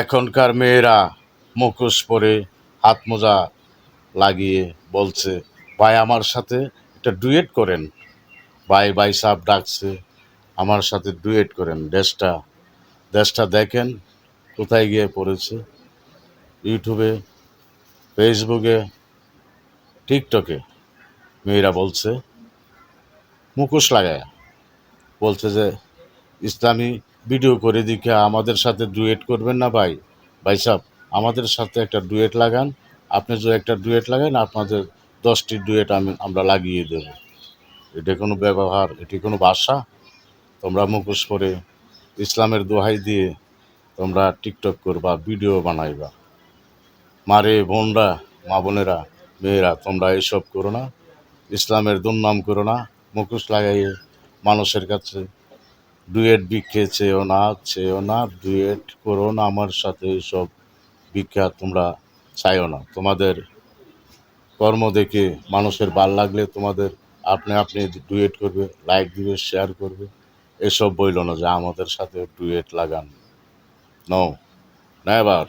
এখনকার মেয়েরা মুখোশ পরে হাত মোজা লাগিয়ে বলছে, ভাই আমার সাথে একটা ডুয়েট করেন। ভাই ভাই সাহেব ডাকছে, আমার সাথে ডুয়েট করেন। দেশটা দেশটা দেখেন কোথায় গিয়ে পড়েছে। ইউটিউবে, ফেসবুকে, টিকটকে মেয়েরা বলছে, মুখোশ লাগায় বলছে যে ইসলামী ভিডিও করে দিকে আমাদের সাথে ডুয়েট করবেন না ভাই। ভাই সাহেব আমাদের সাথে একটা ডুয়েট লাগান। আপনি যদি একটা ডুয়েট লাগান আপনাদের 10টি ডুয়েট আমরা লাগিয়ে দেব। এটা কোনো ব্যবহার? এটি কোনো ভাষা? তোমরা মুখোশ পরে ইসলামের দোহাই দিয়ে তোমরা টিকটক করবা, ভিডিও বানাইবা। মারে বোনরা, মা বোনেরা, মেয়েরা, তোমরা এসব করো না। ইসলামের দুর্নাম করো না। মুখোশ লাগাইয়ে মানুষের কাছে ডুয়েট ভিক্ষে চেয়েও না, ডুয়েট করো না আমার সাথে। এসব ভিক্ষা তোমরা চাইও না। তোমাদের কর্ম দেখে মানুষের ভাল লাগলে তোমাদের আপনি আপনি ডুয়েট করবে, লাইক দিবে, শেয়ার করবে। এসব বইল না যে আমাদের সাথে ডুয়েট লাগান। No, never.